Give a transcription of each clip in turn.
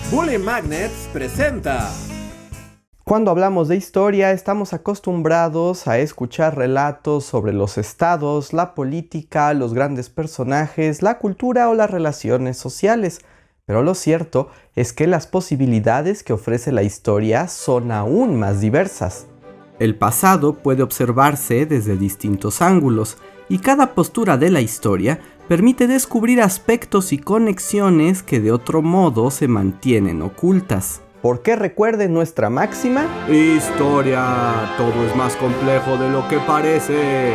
Bully Magnets presenta. Cuando hablamos de historia, estamos acostumbrados a escuchar relatos sobre los estados, la política, los grandes personajes, la cultura o las relaciones sociales. Pero lo cierto es que las posibilidades que ofrece la historia son aún más diversas. El pasado puede observarse desde distintos ángulos, y cada postura de la historia permite descubrir aspectos y conexiones que de otro modo se mantienen ocultas. Porque recuerden nuestra máxima: historia, todo es más complejo de lo que parece.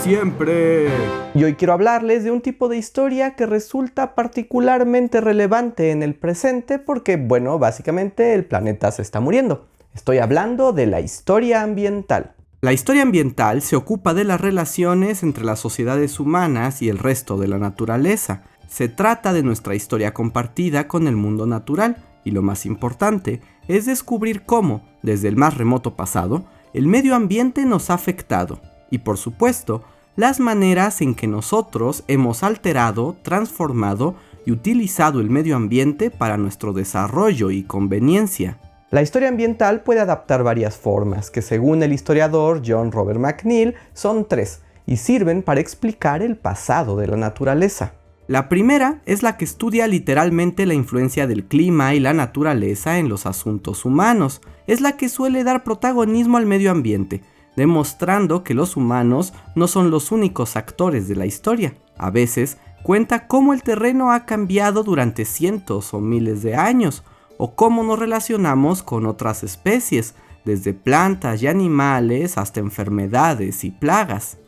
Siempre. Y hoy quiero hablarles de un tipo de historia que resulta particularmente relevante en el presente porque, básicamente el planeta se está muriendo. Estoy hablando de la historia ambiental. La historia ambiental se ocupa de las relaciones entre las sociedades humanas y el resto de la naturaleza. Se trata de nuestra historia compartida con el mundo natural y lo más importante es descubrir cómo, desde el más remoto pasado, el medio ambiente nos ha afectado y, por supuesto, las maneras en que nosotros hemos alterado, transformado y utilizado el medio ambiente para nuestro desarrollo y conveniencia. La historia ambiental puede adaptar varias formas, que según el historiador John Robert McNeill son 3, y sirven para explicar el pasado de la naturaleza. La primera es la que estudia literalmente la influencia del clima y la naturaleza en los asuntos humanos. Es la que suele dar protagonismo al medio ambiente, demostrando que los humanos no son los únicos actores de la historia. A veces cuenta cómo el terreno ha cambiado durante cientos o miles de años, o cómo nos relacionamos con otras especies, desde plantas y animales hasta enfermedades y plagas.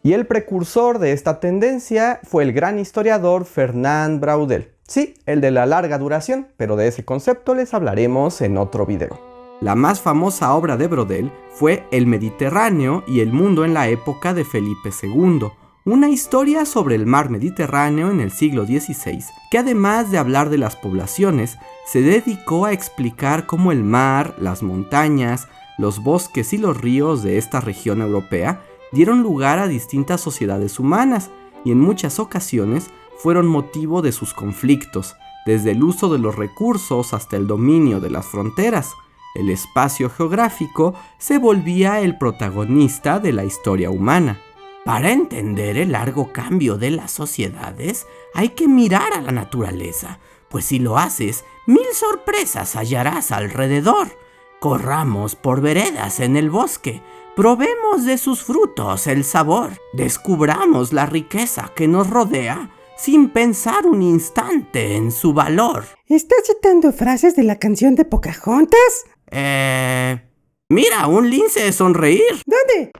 Y el precursor de esta tendencia fue el gran historiador Fernand Braudel. Sí, el de la larga duración, pero de ese concepto les hablaremos en otro video. La más famosa obra de Braudel fue El Mediterráneo y el mundo en la época de Felipe II, una historia sobre el mar Mediterráneo en el siglo XVI, que además de hablar de las poblaciones, se dedicó a explicar cómo el mar, las montañas, los bosques y los ríos de esta región europea dieron lugar a distintas sociedades humanas y en muchas ocasiones fueron motivo de sus conflictos, desde el uso de los recursos hasta el dominio de las fronteras. El espacio geográfico se volvía el protagonista de la historia humana. Para entender el largo cambio de las sociedades, hay que mirar a la naturaleza, pues si lo haces, 1000 sorpresas hallarás alrededor. Corramos por veredas en el bosque, probemos de sus frutos el sabor, descubramos la riqueza que nos rodea, sin pensar un instante en su valor. ¿Estás citando frases de la canción de Pocahontas? Mira, un lince sonreír. ¿Dónde?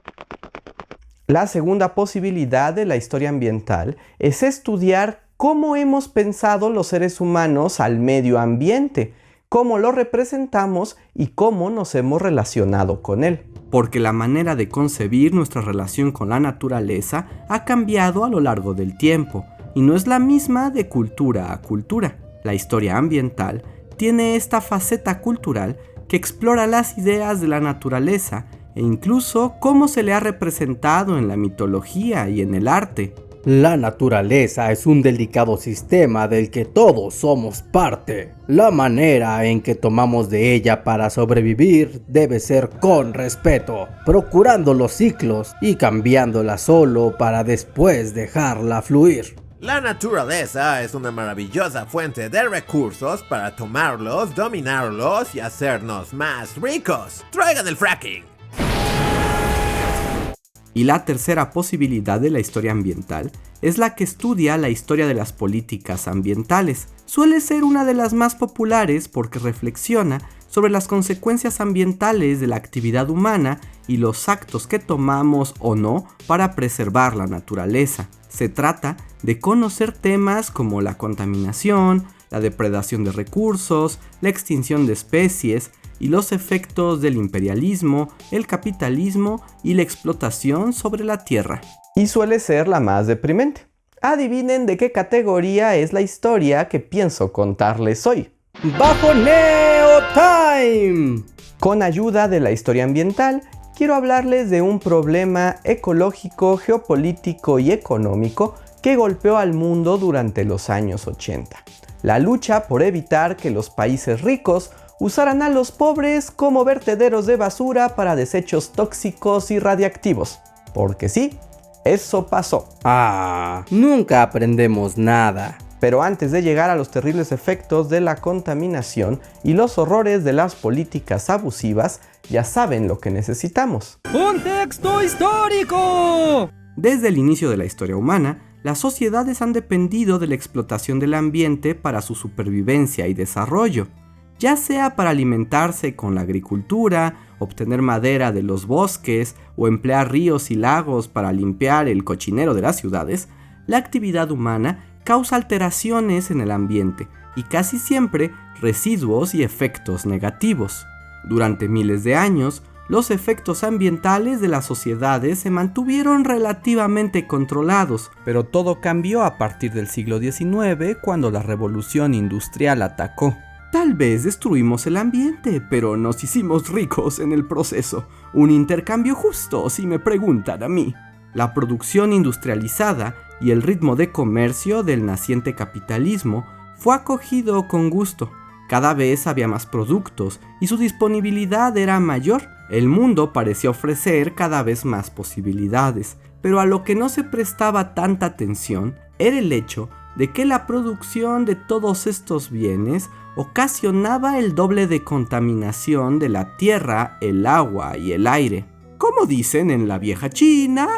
La segunda posibilidad de la historia ambiental es estudiar cómo hemos pensado los seres humanos al medio ambiente, cómo lo representamos y cómo nos hemos relacionado con él. Porque la manera de concebir nuestra relación con la naturaleza ha cambiado a lo largo del tiempo y no es la misma de cultura a cultura. La historia ambiental tiene esta faceta cultural que explora las ideas de la naturaleza e incluso cómo se le ha representado en la mitología y en el arte. La naturaleza es un delicado sistema del que todos somos parte. La manera en que tomamos de ella para sobrevivir debe ser con respeto, procurando los ciclos y cambiándola solo para después dejarla fluir. La naturaleza es una maravillosa fuente de recursos para tomarlos, dominarlos y hacernos más ricos. ¡Traigan el fracking! Y la tercera posibilidad de la historia ambiental es la que estudia la historia de las políticas ambientales. Suele ser una de las más populares porque reflexiona sobre las consecuencias ambientales de la actividad humana y los actos que tomamos o no para preservar la naturaleza. Se trata de conocer temas como la contaminación, la depredación de recursos, la extinción de especies y los efectos del imperialismo, el capitalismo y la explotación sobre la tierra. Y suele ser la más deprimente. Adivinen de qué categoría es la historia que pienso contarles hoy. ¡Bajo Neo Time! Con ayuda de la historia ambiental, quiero hablarles de un problema ecológico, geopolítico y económico que golpeó al mundo durante los años 80. la lucha por evitar que los países ricos usaran a los pobres como vertederos de basura para desechos tóxicos y radiactivos. Porque sí, eso pasó. Nunca aprendemos nada. Pero antes de llegar a los terribles efectos de la contaminación y los horrores de las políticas abusivas, ya saben lo que necesitamos. ¡Contexto histórico! Desde el inicio de la historia humana, las sociedades han dependido de la explotación del ambiente para su supervivencia y desarrollo, ya sea para alimentarse con la agricultura, obtener madera de los bosques o emplear ríos y lagos para limpiar el cochinero de las ciudades. La actividad humana causa alteraciones en el ambiente y casi siempre residuos y efectos negativos. Durante miles de años, los efectos ambientales de las sociedades se mantuvieron relativamente controlados, pero todo cambió a partir del siglo XIX cuando la revolución industrial atacó. Tal vez destruimos el ambiente, pero nos hicimos ricos en el proceso. Un intercambio justo, si me preguntan a mí. La producción industrializada y el ritmo de comercio del naciente capitalismo fue acogido con gusto. Cada vez había más productos y su disponibilidad era mayor. El mundo parecía ofrecer cada vez más posibilidades, pero a lo que no se prestaba tanta atención era el hecho de que la producción de todos estos bienes ocasionaba el doble de contaminación de la tierra, el agua y el aire. Como dicen en la vieja China,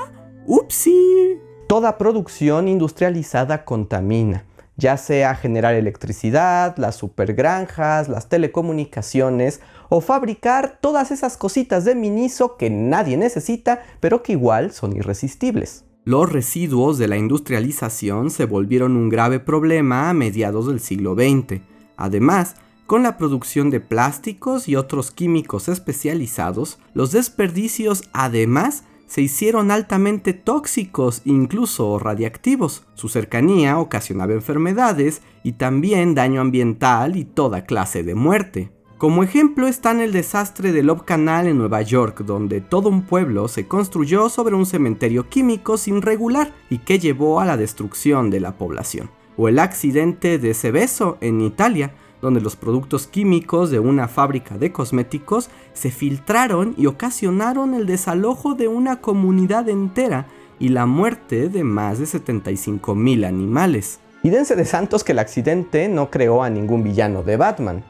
¡upsi! Toda producción industrializada contamina, ya sea generar electricidad, las supergranjas, las telecomunicaciones o fabricar todas esas cositas de miniso que nadie necesita, pero que igual son irresistibles. Los residuos de la industrialización se volvieron un grave problema a mediados del siglo XX. Además, con la producción de plásticos y otros químicos especializados, los desperdicios además se hicieron altamente tóxicos, incluso radiactivos. Su cercanía ocasionaba enfermedades y también daño ambiental y toda clase de muerte. Como ejemplo están el desastre de Love Canal en Nueva York, donde todo un pueblo se construyó sobre un cementerio químico sin regular y que llevó a la destrucción de la población. O el accidente de Seveso en Italia, donde los productos químicos de una fábrica de cosméticos se filtraron y ocasionaron el desalojo de una comunidad entera y la muerte de más de 75,000 animales. Y dense de santos que el accidente no creó a ningún villano de Batman.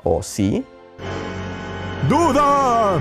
¿O sí? ¡Duda!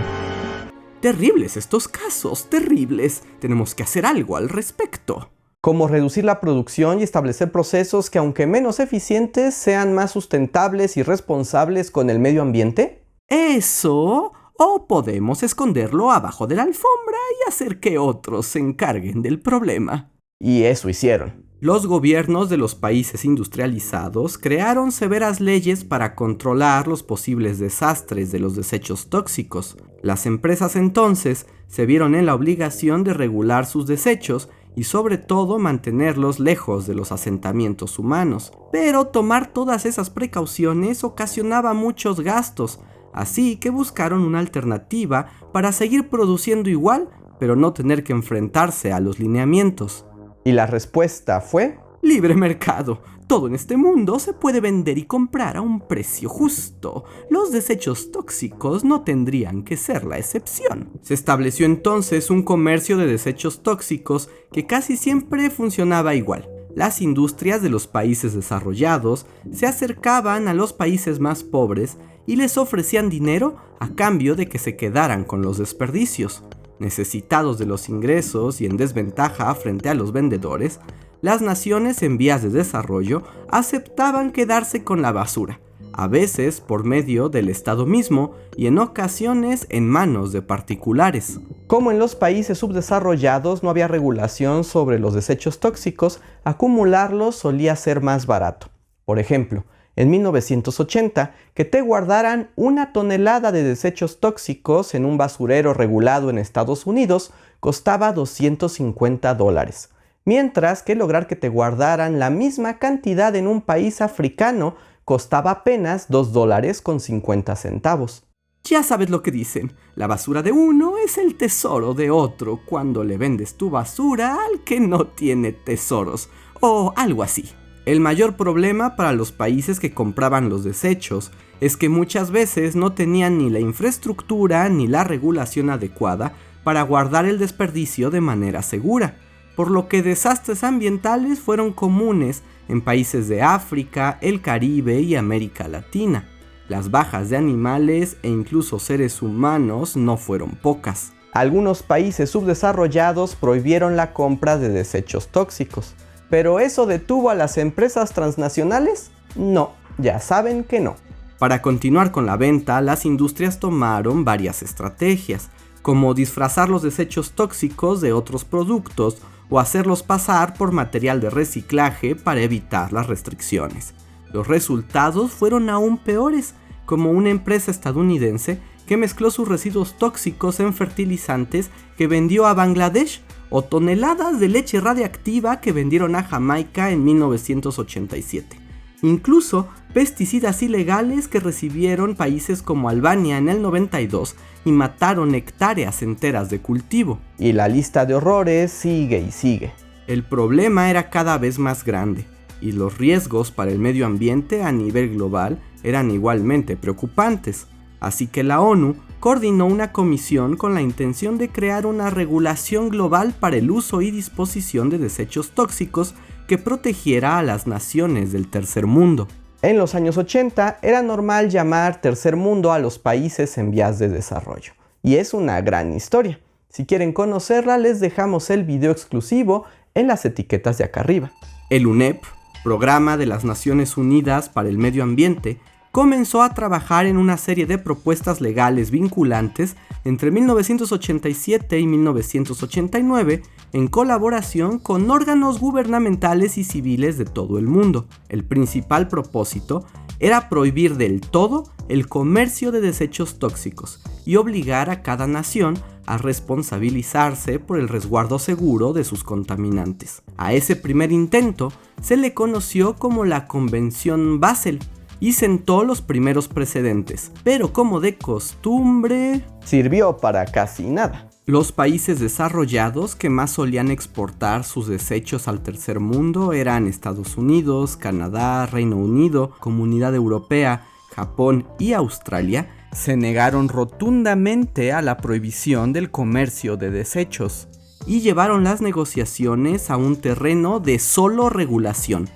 Terribles estos casos, terribles. Tenemos que hacer algo al respecto. Como reducir la producción y establecer procesos que, aunque menos eficientes, sean más sustentables y responsables con el medio ambiente. Eso, o podemos esconderlo abajo de la alfombra y hacer que otros se encarguen del problema. Y eso hicieron. Los gobiernos de los países industrializados crearon severas leyes para controlar los posibles desastres de los desechos tóxicos. Las empresas entonces se vieron en la obligación de regular sus desechos y sobre todo mantenerlos lejos de los asentamientos humanos. Pero tomar todas esas precauciones ocasionaba muchos gastos, así que buscaron una alternativa para seguir produciendo igual, pero no tener que enfrentarse a los lineamientos. Y la respuesta fue: libre mercado. Todo en este mundo se puede vender y comprar a un precio justo. Los desechos tóxicos no tendrían que ser la excepción. Se estableció entonces un comercio de desechos tóxicos que casi siempre funcionaba igual. Las industrias de los países desarrollados se acercaban a los países más pobres y les ofrecían dinero a cambio de que se quedaran con los desperdicios. Necesitados de los ingresos y en desventaja frente a los vendedores, las naciones en vías de desarrollo aceptaban quedarse con la basura, a veces por medio del Estado mismo y en ocasiones en manos de particulares. Como en los países subdesarrollados no había regulación sobre los desechos tóxicos, acumularlos solía ser más barato. Por ejemplo, en 1980, que te guardaran 1 tonelada de desechos tóxicos en un basurero regulado en Estados Unidos costaba $250, mientras que lograr que te guardaran la misma cantidad en un país africano costaba apenas $2.50. Ya sabes lo que dicen, la basura de uno es el tesoro de otro cuando le vendes tu basura al que no tiene tesoros, o algo así. El mayor problema para los países que compraban los desechos es que muchas veces no tenían ni la infraestructura ni la regulación adecuada para guardar el desperdicio de manera segura, por lo que desastres ambientales fueron comunes en países de África, el Caribe y América Latina. Las bajas de animales e incluso seres humanos no fueron pocas. Algunos países subdesarrollados prohibieron la compra de desechos tóxicos. ¿Pero eso detuvo a las empresas transnacionales? No, ya saben que no. Para continuar con la venta, las industrias tomaron varias estrategias, como disfrazar los desechos tóxicos de otros productos o hacerlos pasar por material de reciclaje para evitar las restricciones. Los resultados fueron aún peores, como una empresa estadounidense que mezcló sus residuos tóxicos en fertilizantes que vendió a Bangladesh, o toneladas de leche radiactiva que vendieron a Jamaica en 1987. Incluso pesticidas ilegales que recibieron países como Albania en el 92 y mataron hectáreas enteras de cultivo. Y la lista de horrores sigue y sigue. El problema era cada vez más grande y los riesgos para el medio ambiente a nivel global eran igualmente preocupantes. Así que la ONU coordinó una comisión con la intención de crear una regulación global para el uso y disposición de desechos tóxicos que protegiera a las naciones del tercer mundo. En los años 80 era normal llamar tercer mundo a los países en vías de desarrollo. Y es una gran historia. Si quieren conocerla, les dejamos el video exclusivo en las etiquetas de acá arriba. El UNEP, Programa de las Naciones Unidas para el Medio Ambiente, comenzó a trabajar en una serie de propuestas legales vinculantes entre 1987 y 1989 en colaboración con órganos gubernamentales y civiles de todo el mundo. El principal propósito era prohibir del todo el comercio de desechos tóxicos y obligar a cada nación a responsabilizarse por el resguardo seguro de sus contaminantes. A ese primer intento se le conoció como la Convención Basel, y sentó los primeros precedentes, pero como de costumbre, sirvió para casi nada. Los países desarrollados que más solían exportar sus desechos al tercer mundo eran Estados Unidos, Canadá, Reino Unido, Comunidad Europea, Japón y Australia. Se negaron rotundamente a la prohibición del comercio de desechos y llevaron las negociaciones a un terreno de solo regulación,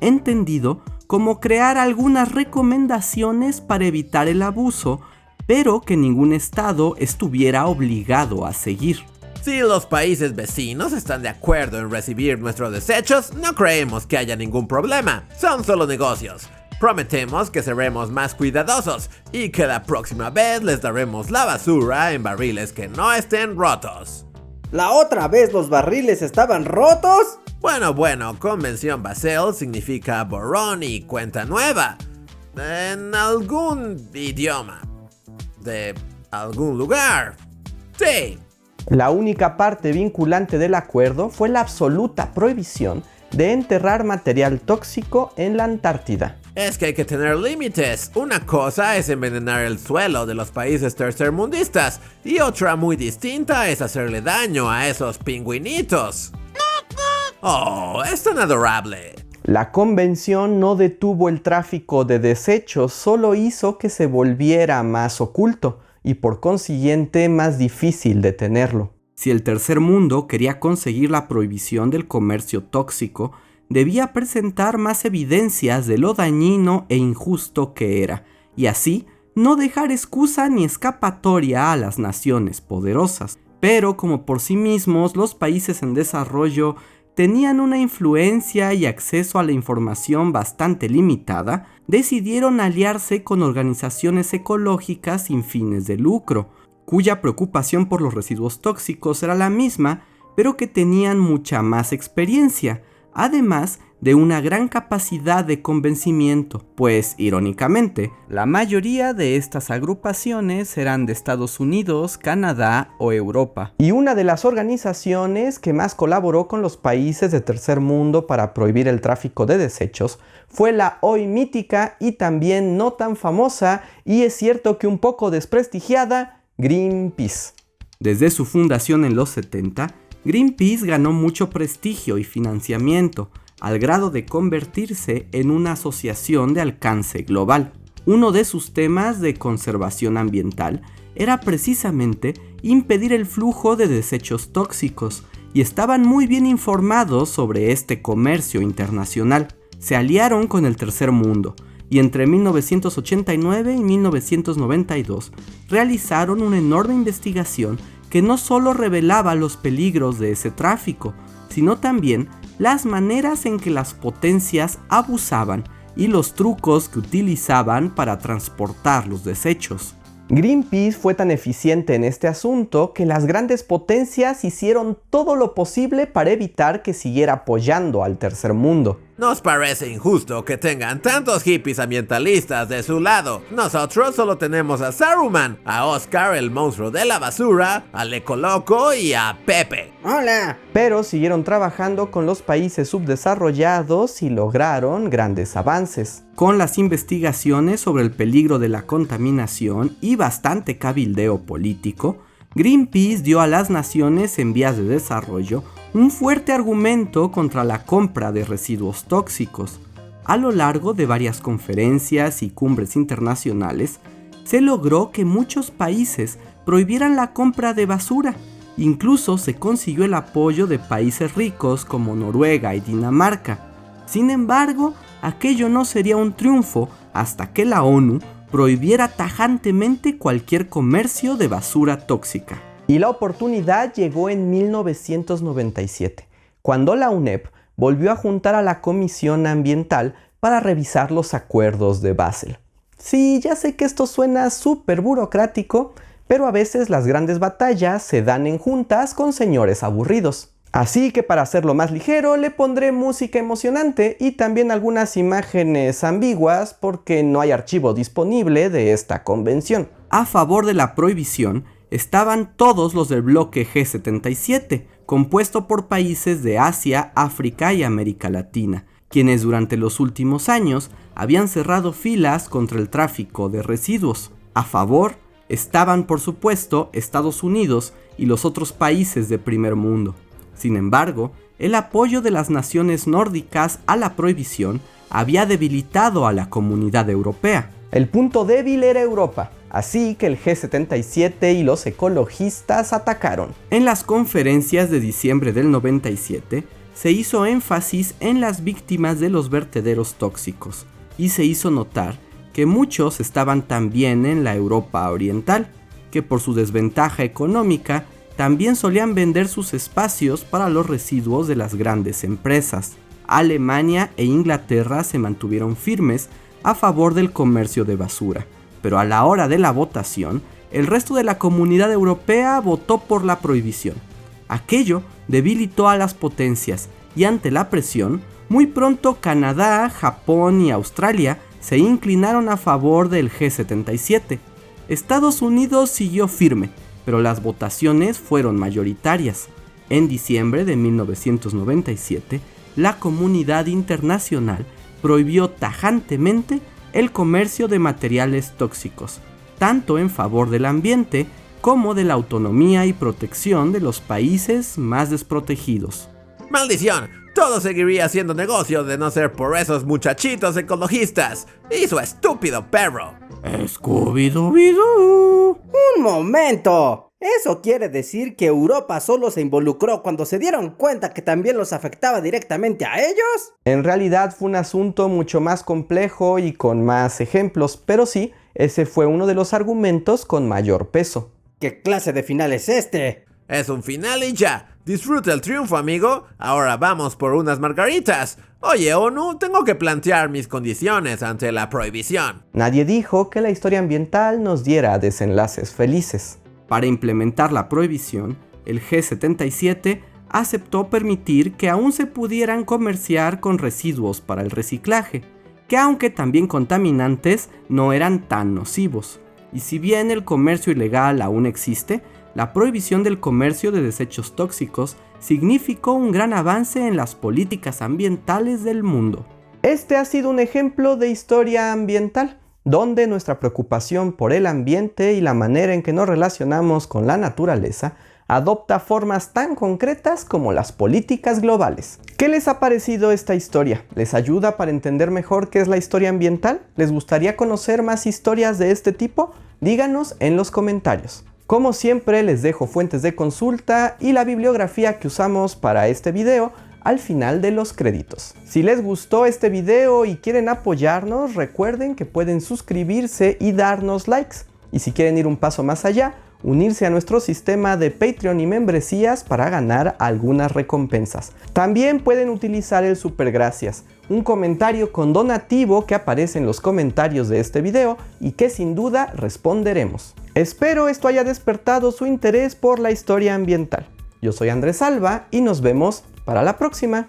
entendido como crear algunas recomendaciones para evitar el abuso, pero que ningún estado estuviera obligado a seguir. Si los países vecinos están de acuerdo en recibir nuestros desechos, no creemos que haya ningún problema. Son solo negocios. Prometemos que seremos más cuidadosos y que la próxima vez les daremos la basura en barriles que no estén rotos. ¿La otra vez los barriles estaban rotos? Bueno, Convención Basel significa borrón y cuenta nueva. En algún idioma. De algún lugar. Sí. La única parte vinculante del acuerdo fue la absoluta prohibición de enterrar material tóxico en la Antártida. Es que hay que tener límites. Una cosa es envenenar el suelo de los países tercermundistas y otra muy distinta es hacerle daño a esos pingüinitos. Oh, es tan adorable. La convención no detuvo el tráfico de desechos, solo hizo que se volviera más oculto y por consiguiente más difícil detenerlo. Si el tercer mundo quería conseguir la prohibición del comercio tóxico, debía presentar más evidencias de lo dañino e injusto que era, y así no dejar excusa ni escapatoria a las naciones poderosas. Pero como por sí mismos los países en desarrollo tenían una influencia y acceso a la información bastante limitada, decidieron aliarse con organizaciones ecológicas sin fines de lucro, cuya preocupación por los residuos tóxicos era la misma, pero que tenían mucha más experiencia, además de una gran capacidad de convencimiento, pues, irónicamente, la mayoría de estas agrupaciones eran de Estados Unidos, Canadá o Europa. Y una de las organizaciones que más colaboró con los países de tercer mundo para prohibir el tráfico de desechos fue la hoy mítica y también no tan famosa, y es cierto que un poco desprestigiada, Greenpeace. Desde su fundación en los 70, Greenpeace ganó mucho prestigio y financiamiento, al grado de convertirse en una asociación de alcance global. Uno de sus temas de conservación ambiental era precisamente impedir el flujo de desechos tóxicos, y estaban muy bien informados sobre este comercio internacional. Se aliaron con el Tercer Mundo, y entre 1989 y 1992 realizaron una enorme investigación que no solo revelaba los peligros de ese tráfico, sino también las maneras en que las potencias abusaban y los trucos que utilizaban para transportar los desechos. Greenpeace fue tan eficiente en este asunto que las grandes potencias hicieron todo lo posible para evitar que siguiera apoyando al Tercer Mundo. Nos parece injusto que tengan tantos hippies ambientalistas de su lado. Nosotros solo tenemos a Saruman, a Oscar el monstruo de la basura, al Ecoloco y a Pepe. ¡Hola! Pero siguieron trabajando con los países subdesarrollados y lograron grandes avances. Con las investigaciones sobre el peligro de la contaminación y bastante cabildeo político, Greenpeace dio a las naciones en vías de desarrollo un fuerte argumento contra la compra de residuos tóxicos. A lo largo de varias conferencias y cumbres internacionales, se logró que muchos países prohibieran la compra de basura. Incluso se consiguió el apoyo de países ricos como Noruega y Dinamarca. Sin embargo, aquello no sería un triunfo hasta que la ONU prohibiera tajantemente cualquier comercio de basura tóxica. Y la oportunidad llegó en 1997, cuando la UNEP volvió a juntar a la Comisión Ambiental para revisar los acuerdos de Basel. Sí, ya sé que esto suena súper burocrático, pero a veces las grandes batallas se dan en juntas con señores aburridos. Así que para hacerlo más ligero le pondré música emocionante y también algunas imágenes ambiguas porque no hay archivo disponible de esta convención. A favor de la prohibición estaban todos los del bloque G77, compuesto por países de Asia, África y América Latina, quienes durante los últimos años habían cerrado filas contra el tráfico de residuos. A favor estaban, por supuesto, Estados Unidos y los otros países de primer mundo. Sin embargo, el apoyo de las naciones nórdicas a la prohibición había debilitado a la comunidad europea. El punto débil era Europa, así que el G77 y los ecologistas atacaron. En las conferencias de diciembre del 97 se hizo énfasis en las víctimas de los vertederos tóxicos y se hizo notar que muchos estaban también en la Europa oriental, que por su desventaja económica también solían vender sus espacios para los residuos de las grandes empresas. Alemania e Inglaterra se mantuvieron firmes a favor del comercio de basura, pero a la hora de la votación, el resto de la comunidad europea votó por la prohibición. Aquello debilitó a las potencias y ante la presión, muy pronto Canadá, Japón y Australia se inclinaron a favor del G77. Estados Unidos siguió firme, pero las votaciones fueron mayoritarias. En diciembre de 1997, la comunidad internacional prohibió tajantemente el comercio de materiales tóxicos, tanto en favor del ambiente como de la autonomía y protección de los países más desprotegidos. ¡Maldición! Todo seguiría siendo negocio de no ser por esos muchachitos ecologistas y su estúpido perro. ¡Scooby-Dooby-Doo! ¡Un momento! ¿Eso quiere decir que Europa solo se involucró cuando se dieron cuenta que también los afectaba directamente a ellos? En realidad fue un asunto mucho más complejo y con más ejemplos, pero sí, ese fue uno de los argumentos con mayor peso. ¿Qué clase de final es este? Es un final y ya. Disfruta el triunfo, amigo. Ahora vamos por unas margaritas. Oye, ONU, tengo que plantear mis condiciones ante la prohibición. Nadie dijo que la historia ambiental nos diera desenlaces felices. Para implementar la prohibición, el G77 aceptó permitir que aún se pudieran comerciar con residuos para el reciclaje, que aunque también contaminantes, no eran tan nocivos. Y si bien el comercio ilegal aún existe, la prohibición del comercio de desechos tóxicos significó un gran avance en las políticas ambientales del mundo. Este ha sido un ejemplo de historia ambiental, donde nuestra preocupación por el ambiente y la manera en que nos relacionamos con la naturaleza adopta formas tan concretas como las políticas globales. ¿Qué les ha parecido esta historia? ¿Les ayuda para entender mejor qué es la historia ambiental? ¿Les gustaría conocer más historias de este tipo? Díganos en los comentarios. Como siempre, les dejo fuentes de consulta y la bibliografía que usamos para este video al final de los créditos. Si les gustó este video y quieren apoyarnos, recuerden que pueden suscribirse y darnos likes. Y si quieren ir un paso más allá, unirse a nuestro sistema de Patreon y membresías para ganar algunas recompensas. También pueden utilizar el Supergracias, un comentario con donativo que aparece en los comentarios de este video y que sin duda responderemos. Espero esto haya despertado su interés por la historia ambiental. Yo soy Andrés Alba y nos vemos para la próxima.